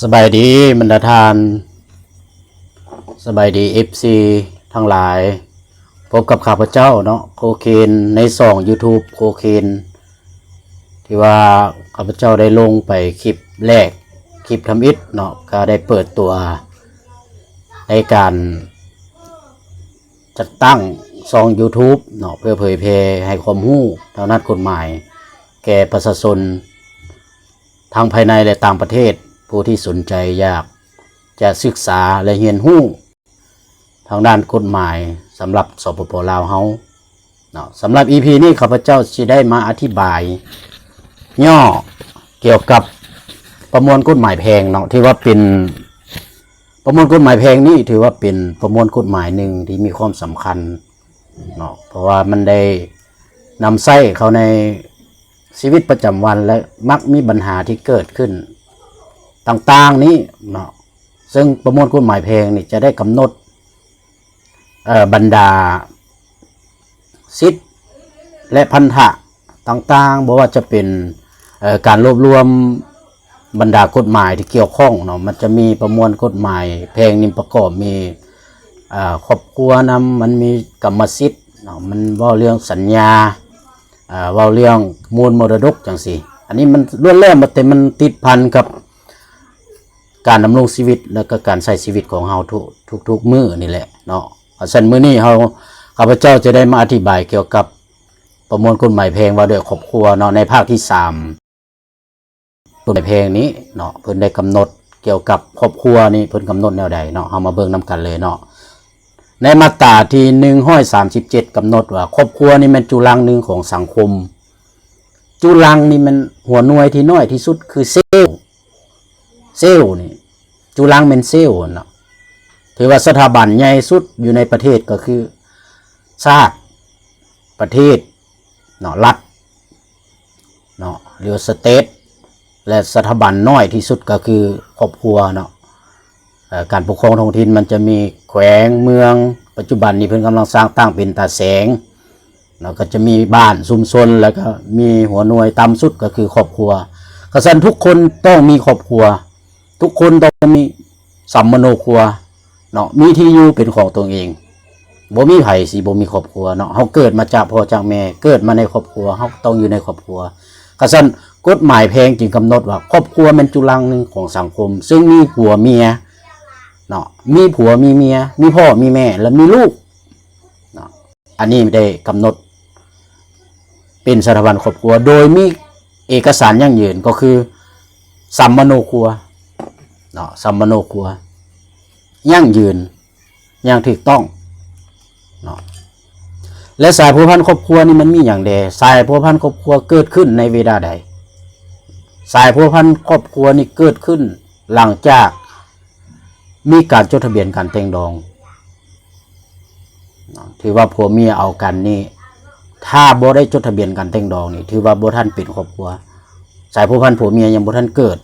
สบายดีบรรดาทานสบายดีFCทั้งหลายพบกับข้าพเจ้าเนาะโคเคนในYouTube โคเคนที่ว่าข้าพเจ้าได้ลงไปคลิปแรกคลิปทำอิฐเนาะก็ได้เปิดตัวในการจัดตั้งYouTube เนาะเพื่อเผยแพร่ให้ความรู้ทางด้านกฎหมายแก่ประชาชนทางภายในและต่างประเทศผู้ที่สนใจอยากจะศึกษาและเรียนรู้ทางด้านกฎหมายสำหรับสปป.ลาวเฮาเนาะสำหรับ EP นี้ข้าพเจ้าจะได้มาอธิบายย่อเกี่ยวกับประมวลกฎหมายแพงเนาะที่ว่าเป็นประมวลกฎหมายแพงนี่ถือว่าเป็นประมวลกฎหมายหนึ่งที่มีความสำคัญเนาะเพราะว่ามันได้นำใช้เข้าในชีวิตประจำวันและมักมีปัญหาที่เกิดขึ้นต่างๆนี้เนาะซึ่งประมวลกฎหมายแพงนี่จะได้กำหนดบรรดาสิทธิและพันธะต่างๆบอกว่าจะเป็นการรวบรวมบรรดากฎหมายที่เกี่ยวข้องเนาะมันจะมีประมวลกฎหมายแพงนี่ประกอบมีครอบครัวนำมันมีกรรมสิทธิ์เนาะมันว่าเรื่องสัญญาว่าเรื่องมูลมรดกจังสิอันนี้มันล้วนแล้วแต่มันติดพันกับการดำรงชีวิตและก็การใช้ชีวิตของเราทุกมื้อนี่แหละเนาะฉะนั้นมื้อนี้ข้าพเจ้าจะได้มาอธิบายเกี่ยวกับประมวลกฎหมายแพงว่าด้วยครอบครัวเนาะในภาคที่3กฎหมายแพงนี้เนาะเพิ่นได้กำหนดเกี่ยวกับครอบครัวนี่เพิ่นกำหนดแนวใดเนาะเฮามาเบิ่งนํกันเลยเนาะในมาตราที่137กำหนดว่าครอบครัวนี่มันจุลังหนึ่งของสังคมจุลังนี่มันหัวหน่วยที่น้อยที่สุดคือเซลล์นี่จุลังเป็นเซลล์เนาะถือว่าสถาบันใหญ่สุดอยู่ในประเทศก็คือชาติประเทศเนาะรัฐเนาะหรือสเตทและสถาบันน้อยที่สุดก็คือครอบครัวเนาะการปกครองท้องถิ่นมันจะมีแขวงเมืองปัจจุบันนี้เพิ่นกำลังสร้างตั้งเป็นตาแสงเนาะก็จะมีบ้านชุมชนแล้วก็มีหัวหน่วยต่ำสุดก็คือครอบครัวเพราะฉะนั้นทุกคนต้องมีครอบครัวทุกคนต้องมีสัมมโนครัวเนาะมีที่อยู่เป็นของตัวเองบ่มีไผสิบ่มีครอบครัวเนาะเฮาเกิดมาจากพ่อจากแม่เกิดมาในครอบครัวเฮาต้องอยู่ในครอบครัวเพราะฉะนั้นกฎหมายแพงจึงกำหนดว่าครอบครัวเป็นจุลังหนึ่งของสังคมซึ่งมีผัวเมียเนาะมีผัวมีเมียมีพ่อมีแม่และมีลูกเนาะอันนี้ได้กำหนดเป็นสถาบันครอบครัวโดยมีเอกสารยั่งยืนก็คือสัมมโนครัวเนาะสัมมโนครัวยั่งยืนอย่างถูกต้องเนาะและสายพัวพันครอบครัวนี่มันมีอย่างใดสายพัวพันครอบครัวเกิดขึ้นในเวลาใดสายพัวพันครอบครัวนี่เกิดขึ้นหลังจากมีการจดทะเบียนการแต่งดองถือว่าผัวเมียเอากันนี่ถ้าบ่ได้จดทะเบียนการแต่งดองนี่ถือว่าบ่ทันเป็นครอบครัวสายพัวพันผัวเมียยังบ่ทันเกิด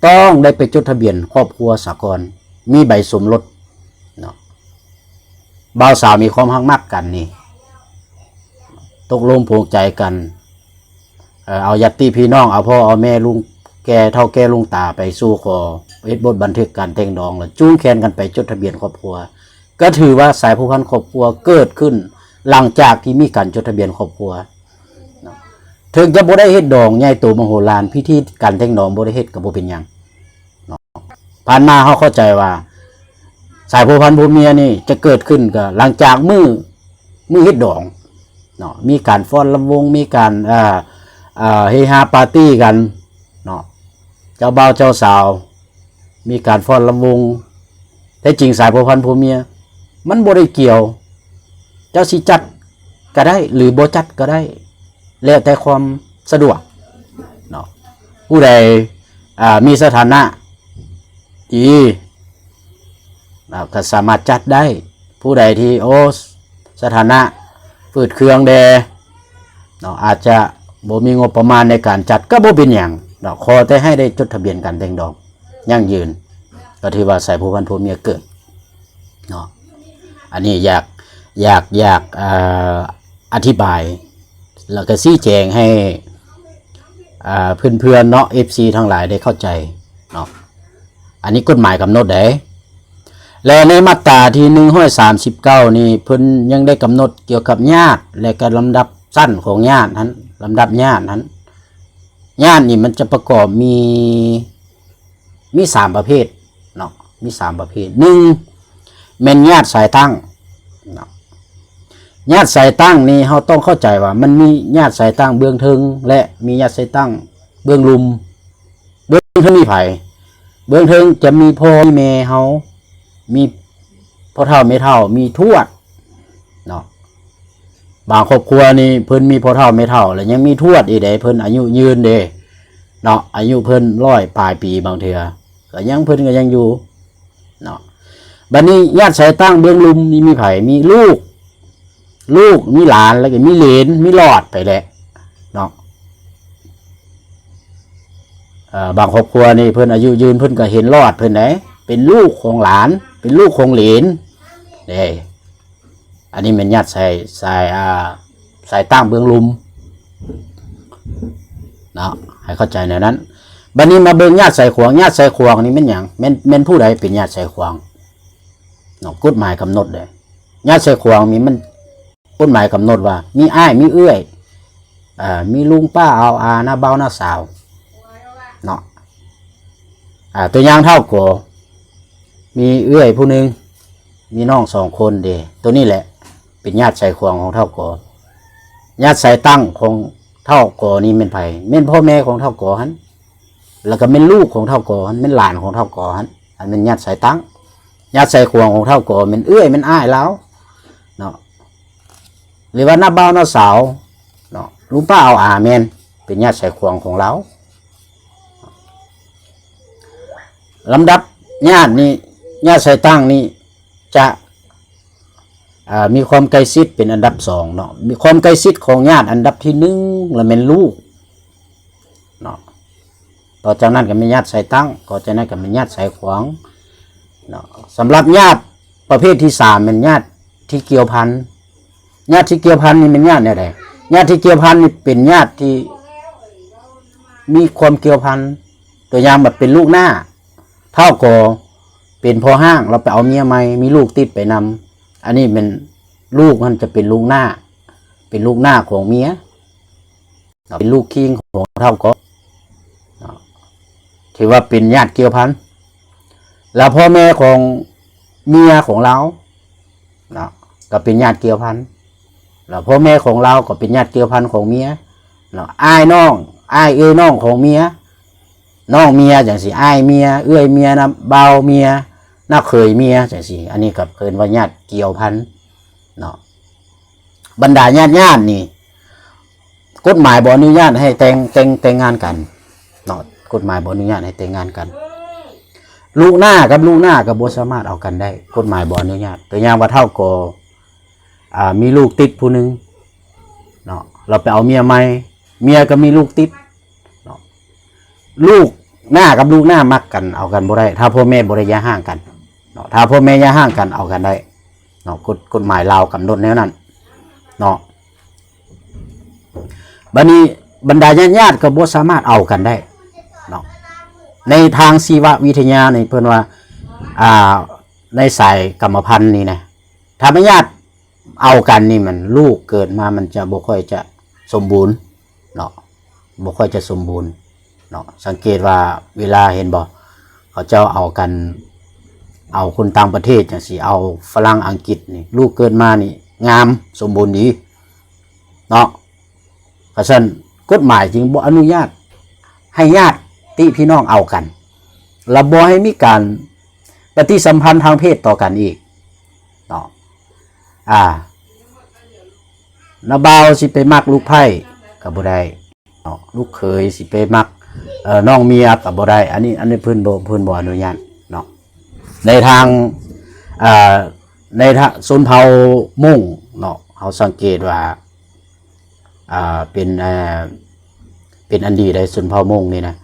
ต้องได้ไปจดทะเบียนครอบครัวสากลมีใบสมรสเนาะบ่าวสาวมีความรักมักกันนี่ตกลงปลงใจกันเอาญาติพี่น้องเอาพ่อเอาแม่ลุงแก่เฒ่าแก่ลุงตาไปสู่ขอเฮ็ดบทบันทึกการแต่งดองแล้วจูงแขนกันไปจดทะเบียนครอบครัวก็ถือว่าสายพัวพันครอบครัวเกิดขึ้นหลังจากที่มีการจดทะเบียนครอบครัวถึงจะบ่ได้เฮ็ดดองใหญ่โตมโหฬารพิธีการแต่งดองบ่ได้เฮ็ดก็บ่เป็นหยังเนาะผ่านมาเฮาเข้าใจว่าสายพัวพันผัวเมียนี่จะเกิดขึ้นก็หลังจากมื้อเฮ็ดดองเนาะมีการฟ้อนรำวงมีการเฮฮาปาร์ตี้กันเนาะเจ้าบ่าวเจ้าสาวมีการฟ้อนรำวงแต่จริงสายพัวพันผัวเมียมันบ่ได้เกี่ยวเจ้าสิจัดก็ได้หรือบ่จัดก็ได้แล้วแต่ความสะดวกเนาะผู้ใดมีสถานะดีก็สามารถจัดได้ผู้ใดที่สถานะฝืดเคืองแดเนาะอาจจะบ่มีงบประมาณในการจัดก็บ่เป็นหยังเนาะขอแต่ให้ได้จดทะเบียนการแต่งดองยั่งยืนก็ถือว่าสายพัวพันผัวเมียเกิดเนาะอันนี้อยากอธิบายแล้วก็ชี้แจงให้เพื่อนๆเนาะ FC ทั้งหลายได้เข้าใจ เนาะอันนี้กฎหมายกำหนดได้และในมาตราที่139นี่เพิ่นยังได้กำหนดเกี่ยวกับญาติและการลำดับสั้นของญาตินั้นลำดับญาตินั้นญาตินี่มันจะประกอบมี3ประเภทเนาะมี3ประเภท1แม่นญาติสายตั้งเนาะญาติสายตั้งนี่เราต้องเข้าใจว่ามันมีญาติสายตั้งเบื้องทึงและมีญาติสายตั้งเบื้องลุมเบื้องทึงมีไผเบื้องทึงจะมีพ่อมีแม่เฮามีพ่อเฒ่าแม่เฒ่ามีทวดเนาะบางครอบครัวนี่เพิ่นมีพ่อเฒ่าแม่เฒ่าแล้วยังมีทวดอีกเด้เพิ่นอายุยืนเด้เนาะอายุเพิ่น100ปลายปีบางเทื่อก็ยังเพิ่นก็ยังอยู่เนาะบัดนี้ญาติสายตั้งเบื้องลุมนี่มีไผมีลูกมีหลานแล้วก็มีเหลนมีหลอดไปแหละเนาะบางครอบครัวนี่เพิ่นอายุยืนเพิ่นก็เห็นหลอดเพิ่นไหนเป็นลูกของหลานเป็นลูกของเหลนเด้อันนี้เป็นญาติสายตั้งเบื้องลุมเนาะให้เข้าใจในนั้นบัดนี้มาเบิ่งญาติสายขวางนี่เป็นหยังแม่นผู้ใดเป็นญาติสายขวางเนาะกฎหมายกำหนดเลยญาติสายขวางมีมันกฎหมายกำหนดว่ามีอ้ายมีเอื้อยมีลุงป้าเอาอาน้าเบ้าน้าสาวเนาะตัวอย่างเท่าก่อมีเอื้อยผู้หนึ่งมีน้อง2คนเดตัวนี้แหละเป็นญาติสายขวางของเท่าก่อญาติสายตั้งของเท่าก่อนี่เป็นไผแม่นพ่อแม่ของเท่าก่อหันแล้วก็เป็นลูกของเท่าก่อหันเป็นหลานของเท่าก่อหันอันเป็นญาติสายตั้งญาติสายขวางของเท่าก่อเป็นเอื้อยเป็นอ้ายแล้วเนาะหรือว่าน้าเบ้าน้าสาวเนาะลุงป้าเอาอาแม่นเป็นญาติสายขวางของเราลำดับญาตินี่ญาติสายตั้งนี่จะมีความใกล้ชิดเป็นอันดับ2เนาะมีความใกล้ชิดของญาติอันดับที่1แล้วเป็นลูกเนาะต่อจากนั้นก็มีญาติสายตั้งต่อจากนั้นก็มีญาติสายขวางเนาะสำหรับญาติประเภทที่3เป็นญาติที่เกี่ยวพันญาติที่เกี่ยวพันนี่เป็นญาติอะไรญาติที่เกี่ยวพันนี่เป็นญาติที่มีความเกี่ยวพันตัวอย่างแบบเป็นลูกหน้าเท่าก่อเป็นพ่อห้างเราไปเอาเมียใหม่มีลูกติดไปนำอันนี้เป็นลูกมันจะเป็นลูกหน้าเป็นลูกหน้าของเมียเป็นลูกคิงของเท่าก่อถือว่าเป็นญาติเกี่ยวพันแล้วพ่อแม่ของเมียของเราก็เป็นญาติเกี่ยวพันแล้วพ่อแม่ของเราก็เป็นญาติเกี่ยวพันของเมียอ้ายน้องอ้ายเอ้ยน้องของเมียน้องเมียจังสิอ้ายเมียเอื้อยเมียนะเบาเมียน้าเคยเมียจังสิอันนี้กับเกินว่าญาติเกี่ยวพันเนาะบรรดาญาตินี่กฎหมายบ่อนุญาตให้แต่งงานกันเนาะกฎหมายบ่อนุญาตให้แต่งงานกันลูกหน้ากับบ่สามารถเอากันได้กฎหมายบ่อนุญาตตัวอย่างว่าเท่าก่อมีลูกติดผู้หนึ่งเนาะเราไปเอาเมียใหม่เมียก็มีลูกติดเนาะลูกหน้ากับลูกหน้ามักกันเอากันบ่ได้ถ้าพ่อแม่บ่ได้แยกห่างกันเนาะถ้าพ่อแม่แยกห่างกันเอากันได้เนาะกฎหมายลาวกำหนดแนวนั้นเนาะบัดนี้บรรดาญาติก็บ่สามารถเอากันได้เนาะในทางชีววิทยานี่เพิ่นว่าในสายกรรมพันธุ์นี่นะถ้าไม่ญาติเอากันนี่มันลูกเกิดมามันจะบ่ค่อยจะสมบูรณ์เนาะบ่ค่อยจะสมบูรณ์เนาะสังเกตว่าเวลาเห็นบ่เขาเจ้าเอากันเอาคนต่างประเทศจังซี่เอาฝรั่งอังกฤษนี่ลูกเกิดมานี่งามสมบูรณ์ดีเนาะเพราะฉะนั้นกฎหมายจึงบ่อนุญาตให้ญาติพี่น้องเอากันและบ่ให้มีการปฏิสัมพันธ์ทางเพศต่อกันอีกเนาะน้าบ่าวสิไปมักลูกไผ่ก็บ่ได้เนาะลูกเขยสิไปมักน้องเมียก็บ่ได้อันนี้เพิ่นบ่อนุญาตเนาะในทางชนเผ่ามุ่งเนาะเฮาสังเกตว่าเป็นอันดีได้ชนเผ่ามุ่งนี่นะ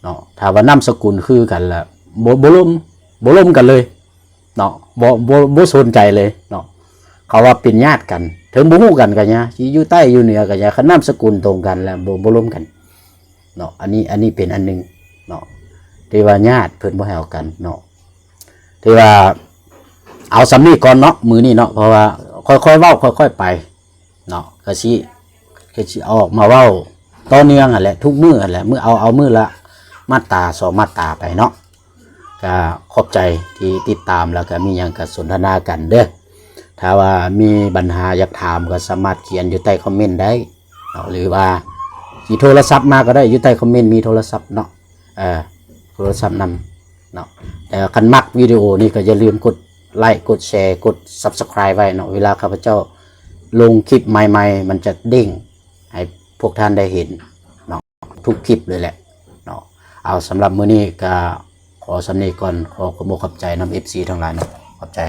เนาะถ้าว่านามสกุลคือกันละบ่ล้มกันเลยเนาะบ่สนใจเลยเนาะเขาว่าเป็นญาติกันถึงบ่ฮู้กันก็เนี่ยสิอยู่ใต้อยู่เหนือก็เนี่ยคันนามสกุลตรงกันแล้วบ่ล้มกันเนาะอันนี้เป็นอันนึงเนาะ ที่ว่าญาติเพิ่นบ่ให้เอากันเนาะที่ว่าเอาสำนี้ก่อนเนาะมือนี้เนาะเพราะว่าค่อยๆเว้าค่อยๆไปเนาะก็สิออกมาเว้าต่อเนื่องอ่ะแหละทุกมื้ออ่ะแหละมื้อเอามื้อละมาตรา2มาตราไปเนาะก็ขอบใจที่ติดตามแล้วก็มีหยังก็สนทนากันเด้อถ้าว่ามีปัญหาอยากถามก็สามารถเขียนอยู่ใต้คอมเมนต์ได้เนาะหรือว่าสิโทรศัพท์มาก็ได้อยู่ใต้คอมเมนต์มีโทรศัพท์เนาะโทรศัพท์นำเนาะแต่คันมักวิดีโอนี่ก็อย่าลืมกดไลค์กดแชร์กด Subscribe ไว้เนาะเวลาข้าพเจ้าลงคลิปใหม่ๆมันจะเด้งให้พวกท่านได้เห็นเนาะทุกคลิปเลยแหละเนาะเอาสำหรับมื้อนี้ก็ขอสำเนีก่อนขอขอบใจนำ FC ทั้งหลายเนาะขอบใจ